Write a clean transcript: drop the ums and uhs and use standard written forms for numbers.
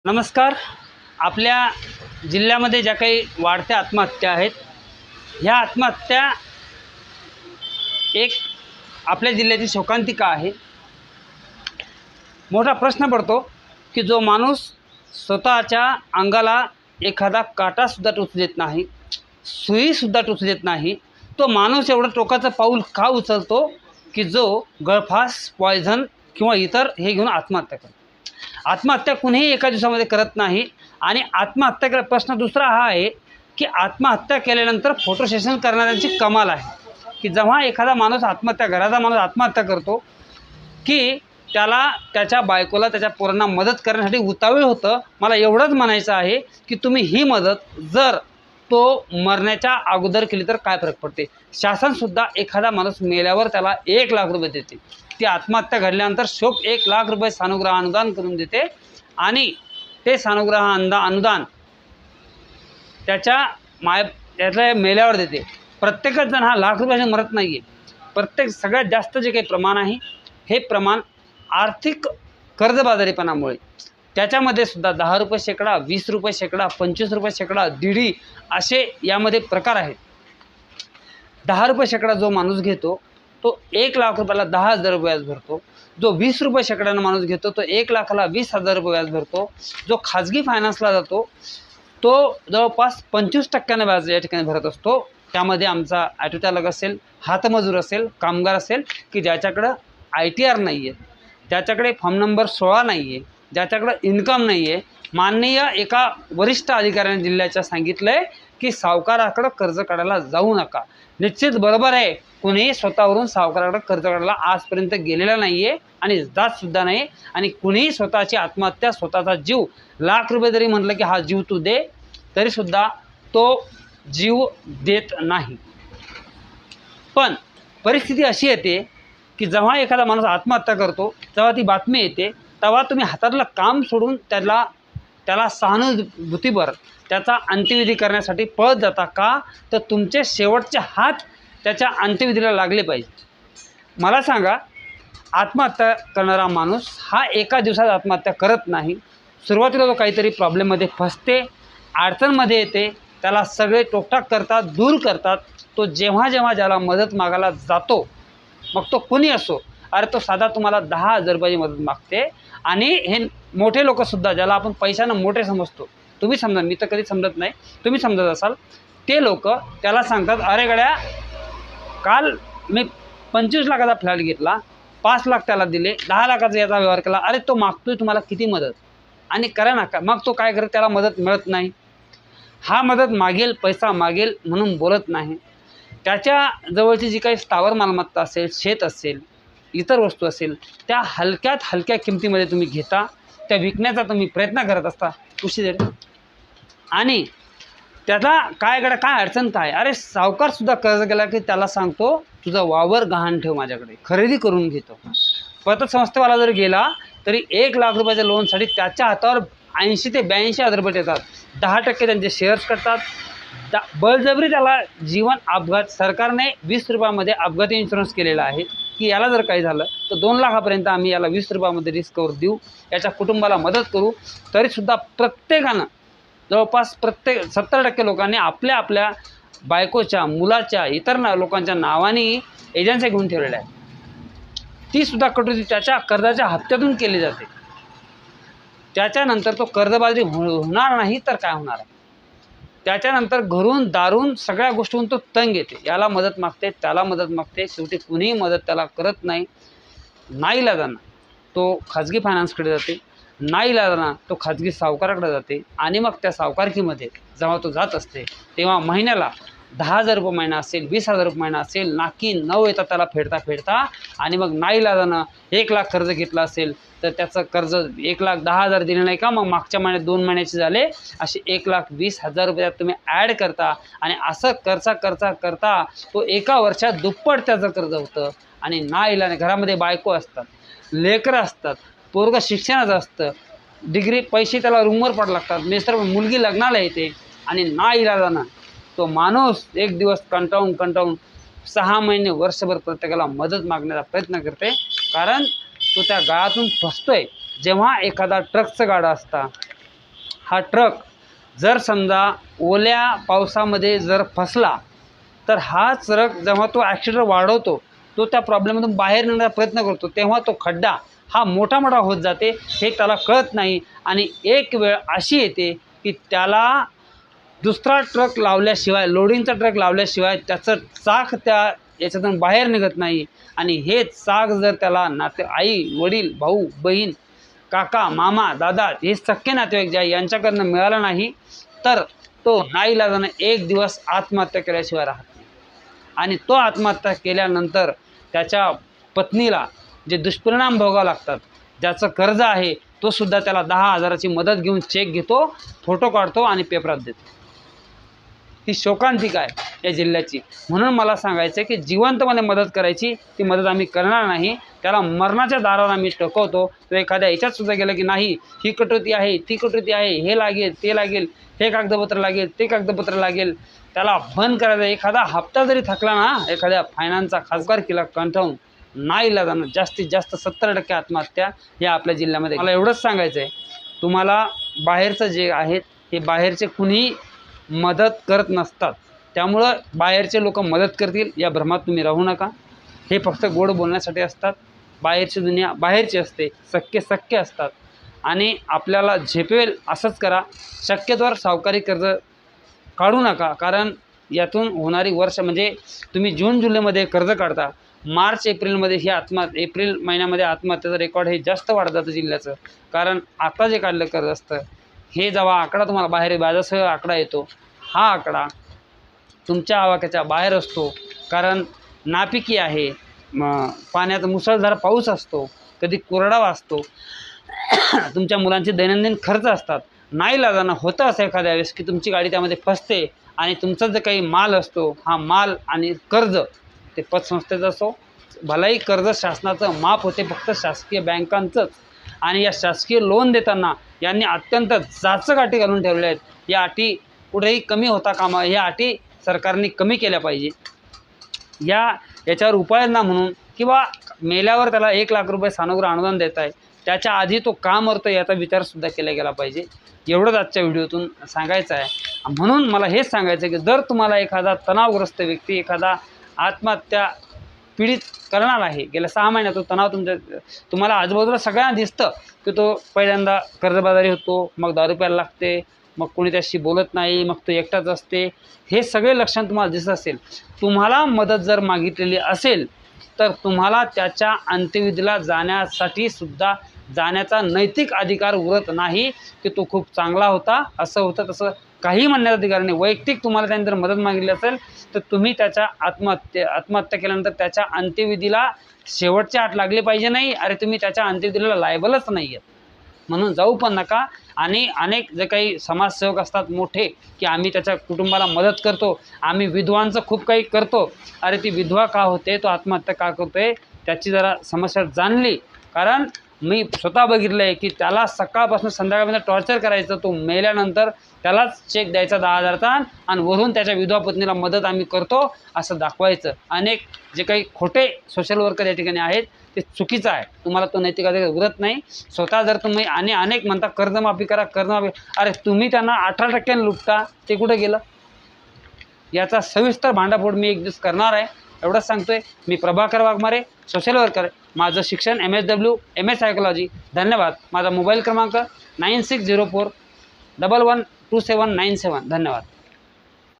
नमस्कार. आपल्या जिल्ह्यामध्ये ज्या काही वाढत्या आत्महत्या आहेत, ह्या आत्महत्या एक आपल्या जिल्ह्याची शोकांतिका आहे. मोठा प्रश्न पडतो की जो माणूस स्वतःच्या अंगाला एखादा काटासुद्धा टोचू देत नाही, सुईसुद्धा टोचू देत नाही, तो माणूस एवढं टोकाचं पाऊल का उचलतो की जो गळफास, पॉयझन किंवा इतर हे घेऊन आत्महत्या करतो. आत्महत्या कुणीही एका दिवसामध्ये करत नाही. आणि आत्महत्या प्रश्न दुसरा हा आहे की आत्महत्या केल्यानंतर फोटो सेशन करणाऱ्यांची कमाल आहे की जेव्हा एखादा माणूस घराचा माणूस आत्महत्या करतो की त्याला त्याच्या बायकोला त्याच्या पोरांना मदत करण्यासाठी उतावीळ होतं. मला एवढंच म्हणायचं आहे की तुम्ही ही मदत जर तो मरण्याच्या अगोदर केली तर काय फरक पडते. शासनसुद्धा एखादा माणूस मेल्यावर त्याला 1,00,000 रुपये देते. ती आत्महत्या घडल्यानंतर शोक 1,00,000 रुपये सानुग्रह अनुदान करून देते आणि ते सानुग्रह अनुदान त्याच्या मेल्यावर देते. प्रत्येकच जण हा लाख रुपयाने मरत नाही आहे. सगळ्यात जास्त जे काही प्रमाण आहे हे प्रमाण आर्थिक कर्जबाजारीपणामुळे. त्याच्यामध्ये सुद्धा 10 रुपये शेकडा, 20 रुपये शेकडा, 25 रुपये शेकडा, दीडी असे यामध्ये प्रकार आहेत. 10 रुपये शेकडा जो माणूस घेतो तो 1,00,000 रुपयाला 10,000 रुपये व्याज भरतो. जो 20 रुपये शेकड्यानं माणूस घेतो तो 1,00,000ला 20,000 रुपये व्याज भरतो. जो खाजगी फायनान्सला जातो तो जवळपास 25% व्याज या ठिकाणी भरत असतो. त्यामध्ये आमचा ॲटो चालक असेल, हातमजूर असेल, कामगार असेल की ज्याच्याकडं ITR नाही आहे, ज्याच्याकडे फॉर्म नंबर 16 नाही आहे, ज्याच्याकडं इन्कम नाही आहे. माननीय एका वरिष्ठ अधिकाऱ्याने जिल्ह्याच्या सांगितलं आहे की सावकाराकडं कर्ज काढायला जाऊ नका. निश्चित बरोबर आहे, कुणीही स्वतःवरून सावकाराकडे कर्ज काढायला आजपर्यंत गेलेला नाही आहे आणि जातसुद्धा नाही. आणि कुणीही स्वतःची आत्महत्या, स्वतःचा जीव, लाख रुपये जरी म्हटलं की हा जीव तू दे तरीसुद्धा तो जीव देत नाही. पण परिस्थिती अशी येते की जेव्हा एखादा माणूस आत्महत्या करतो तेव्हा ती बातमी येते, तेव्हा तुम्ही हातातलं काम सोडून त्याला सहानुभूतीभर त्याचा अंत्यविधी करण्यासाठी पळत जाता का? तर तुमचे शेवटचे हात त्याच्या अंत्यविधीला लागले पाहिजे. मला सांगा, आत्महत्या करणारा माणूस हा एका दिवसात आत्महत्या करत नाही. सुरुवातीला तो काहीतरी प्रॉब्लेममध्ये फसते, अडचणमध्ये येते, त्याला सगळे टोकटाक करतात, दूर करतात. तो जेव्हा ज्याला मदत मागायला जातो, मग तो कोणी असो, अरे तो साधा तुम्हाला 10,000 रुपयाची मदत मागते. आणि हे मोठे लोकंसुद्धा, ज्याला आपण पैशानं मोठे समजतो, तुम्ही समजा, मी तर कधी समजत नाही, तुम्ही समजत असाल, ते लोक त्याला सांगतात, अरे गड्या काल मी 25 लाखाचा फ्लॅट घेतला, 5 लाख त्याला दिले, 10 लाखाचा याचा व्यवहार केला, अरे तो मागतोय तुम्हाला किती मदत आणि करा ना का. मग तो काय करत, त्याला मदत मिळत नाही. हा मदत मागेल, पैसा मागेल म्हणून बोलत नाही. त्याच्या जवळची जी काही स्थावर मालमत्ता असेल, शेत असेल, इतर वस्तू असेल, त्या हलक्यात हलक्या किमतीमध्ये तुम्ही घेता, त्या विकण्याचा तुम्ही प्रयत्न करत असता उशिरा. आणि त्याला काय अडचण काय, अरे सावकारसुद्धा कर्ज केला की त्याला सांगतो तुझा वावर गहाण ठेव, माझ्याकडे खरेदी करून घेतो. पतसंस्थेवाला जर गेला तरी 1,00,000 रुपयाच्या लोनसाठी त्याच्या हातावर 80,000 ते 82,000 रुपये येतात. 10% त्यांचे शेअर्स करतात. बळजबरी त्याला जीवन अपघात, सरकारने 20 रुपयामध्ये अपघाती इन्शुरन्स केलेला आहे की याला जर काही झालं तर 2 लाखापर्यंत आम्ही याला 20 रुपयामध्ये रिस्कवर देऊ, याच्या कुटुंबाला मदत करू. तरीसुद्धा प्रत्येकानं, जवळपास 70% लोकांनी आपल्या बायकोच्या, मुलाच्या, इतर लोकांच्या नावाने एजन्सी घेऊन ठेवलेल्या आहे. तीसुद्धा कटोरी त्याच्या कर्जाच्या हप्त्यातून केली जाते. त्याच्यानंतर तो कर्जबाजारी होणार नाही तर काय होणार आहे. त्याच्यानंतर घरून दारून सगळ्या गोष्टींतून तो तंग येते. याला मदत मागते, त्याला मदत मागते, शेवटी कुणीही मदत त्याला करत नाही. नाईलाजानं तो खाजगी फायनान्सकडे जाते, नाईलाजानं तो खाजगी सावकाराकडे जाते. आणि मग त्या सावकारकीमध्ये जेव्हा तो जात असते तेव्हा महिन्याला 10,000 रुपये महिना असेल, 20,000 रुपये महिना असेल, नाकी 9 येतात त्याला फेडता. आणि मग नाईलाजानं 1,00,000 कर्ज घेतलं असेल तर त्याचं कर्ज 1,10,000 दिले नाही का, मग मागच्या महिन्यात 2 महिन्याचे झाले, असे 1,20,000 रुपये तुम्ही ॲड करता. आणि असं करता तो एका वर्षात दुप्पट त्याचं कर्ज होतं. आणि नाईलाजाने घरामध्ये बायको असतात, लेकरं असतात, पोरगं शिक्षणाचं असतं, डिग्री, पैसे त्याला रूमवर पडायला लागतात, मिस्टर मुलगी लग्नाला येते. आणि नाईलाजानं तो माणूस एक दिवस कंटाळून 6 महिने, वर्षभर प्रत्येकाला मदत मागण्याचा प्रयत्न करते. कारण तो त्या गाळातून फसतोय. जेव्हा एखादा ट्रकचं गाडा असता, हा ट्रक जर समजा ओल्या पावसामध्ये जर फसला तर हा ट्रक जेव्हा तो ॲक्सिलेटर वाढवतो, तो त्या प्रॉब्लेममधून बाहेर निघण्याचा प्रयत्न करतो, तेव्हा तो खड्डा हा मोठा मोठा होत जाते, हे त्याला कळत नाही. आणि एक वेळ अशी येते की त्याला दुसरा ट्रक लावल्याशिवाय, लोडिंगचा ट्रक लावल्याशिवाय त्याचं चाक त्या याच्यातून बाहेर निघत नाही. आणि हे चाक जर त्याला आई वडील भाऊ बहीण काका मामा दादा हे सख्खे नातेवाईक जे यांच्याकडनं मिळालं नाही तर तो नाईलाजानं एक दिवस आत्महत्या केल्याशिवाय राहत नाही. आणि तो आत्महत्या केल्यानंतर त्याच्या पत्नीला जे दुष्परिणाम भोगावे लागतात, ज्याचं कर्ज आहे तो सुद्धा त्याला 10,000ची मदत घेऊन चेक घेतो, फोटो काढतो आणि पेपरात देतो. ही शोकांतिका आहे या जिल्ह्याची. म्हणून मला सांगायचं आहे की जिवंतपणे मदत करायची, ती मदत आम्ही करणार नाही. त्याला मरणाच्या दारावर आम्ही टोकवतो. तो एखाद्या याच्यात सुद्धा गेलं की नाही ही कटोती आहे, ती कटोती आहे, हे लागेल ते लागेल, हे कागदपत्र लागेल ते कागदपत्र लागेल, त्याला बंद करायचं. एखादा हप्ता जरी थकला ना, एखाद्या फायनान्सचा खासदारकीला कंठावून नाईलाजानं जास्तीत जास्त 70% आत्महत्या या आपल्या जिल्ह्यामध्ये. मला एवढंच सांगायचं आहे, तुम्हाला बाहेरचं जे आहेत हे बाहेरचे कुणीही मदत करत नसतात. त्यामुळं बाहेरचे लोक मदत करतील या भ्रमात तुम्ही राहू नका. हे फक्त गोड बोलण्यासाठी असतात. बाहेरची दुनिया बाहेरची असते, सख्खे असतात. आणि आपल्याला झेपेल असंच करा. शक्यतोवर सावकारी कर्ज काढू नका, कारण यातून होणारी वर्ष म्हणजे तुम्ही जून जुलैमध्ये कर्ज काढता, मार्च एप्रिलमध्ये ही एप्रिल महिन्यामध्ये आत्महत्येचं रेकॉर्ड हे जास्त वाढत जातं जिल्ह्याचं. कारण आता जे काढलं कर्ज असतं हे जेव्हा आकडा तुम्हाला बाहेर व्याजासह आकडा येतो, हा आकडा तुमच्या आवाक्याच्या बाहेर असतो. कारण नापिकी आहे, पाण्याचा मुसळधार पाऊस असतो, कधी कोरडावा असतो, तुमच्या मुलांचे दैनंदिन खर्च असतात. नाईलाजानं होतं असं एखाद्या वेळेस की तुमची गाडी त्यामध्ये फसते आणि तुमचा जो काही माल असतो हा माल आणि कर्ज ते पतसंस्थेचं असो, भलाही कर्ज शासनाचं माफ होते फक्त शासकीय बँकांचंच. आणि या शासकीय लोन देताना यांनी अत्यंत जाचक अटी घालून ठेवल्या आहेत. या अटी कुठेही कमी होता कामा, या अटी सरकारने कमी केल्या पाहिजे. याच्यावर उपाययोजना म्हणून किंवा मेल्यावर त्याला 1 लाख रुपये सानुग्रह अनुदान देत आहे, त्याच्या आधी तो का मरतो याचा विचारसुद्धा केला गेला पाहिजे. एवढंच आजच्या व्हिडिओतून सांगायचं आहे. म्हणून मला हेच सांगायचं आहे की जर तुम्हाला एखादा तणावग्रस्त व्यक्ती, एखादा आत्महत्या पीडित करणार आहे, गेल्या 6 महिन्यात तो तणाव तुम्हाला आजूबाजूला सगळ्यांना दिसतं की तो पहिल्यांदा कर्जबाजारी होतो, मग दारू प्यायला लागते, मग कोणी त्याशी बोलत नाही, मग तो एकटाच असते, हे सगळे लक्षण तुम्हाला दिसत असेल. तुम्हाला मदत जर मागितलेली असेल तर तुम्हाला त्याच्या अंत्यविधीला जाण्यासाठी सुद्धा जाण्याचा नैतिक अधिकार उरत नाही की तो खूप चांगला होता, असं होतं तसं काही म्हणण्याचा अधिकार नाही. वैयक्तिक तुम्हाला त्याने जर मदत मागितली असेल तर तुम्ही त्याच्या आत्महत्या केल्यानंतर त्याच्या अंत्यविधीला शेवटची आठ लागली पाहिजे नाही. अरे तुम्ही त्याच्या अंत्यविधीला लायबलच नाही आहेत, म्हणून जाऊ पण नका. आणि अनेक जे काही समाजसेवक असतात मोठे की आम्ही त्याच्या कुटुंबाला मदत करतो, आम्ही विधवांचं खूप काही करतो. अरे ती विधवा का होते, तो आत्महत्या का करतोय, त्याची जरा समस्या जाणली. कारण मी स्वतः बघितलं आहे की त्याला सकाळपासून संध्याकाळपर्यंत टॉर्चर करायचं, तो मेल्यानंतर त्यालाच चेक द्यायचा 10,000चा आणि वरून त्याच्या विधवा पत्नीला मदत आम्ही करतो असं दाखवायचं. अनेक जे काही खोटे सोशल वर्कर या ठिकाणी आहेत ते चुकीचं आहे. तुम्हाला तो नैतिक अधिकार उरत नाही. स्वतः जर तुम्ही आणि अनेक म्हणता कर्जमाफी करा कर्जमाफी, अरे तुम्ही त्यांना 18% लुटता, ते कुठं गेलं? याचा सविस्तर भांडाफोड मी एक दिवस करणार आहे, एवढंच सांगतोय. मी प्रभाकर वाघमारे, सोशल वर्कर. माझं शिक्षण MSW MS सायकोलॉजी. धन्यवाद. माझा मोबाईल क्रमांक 9604112797. धन्यवाद.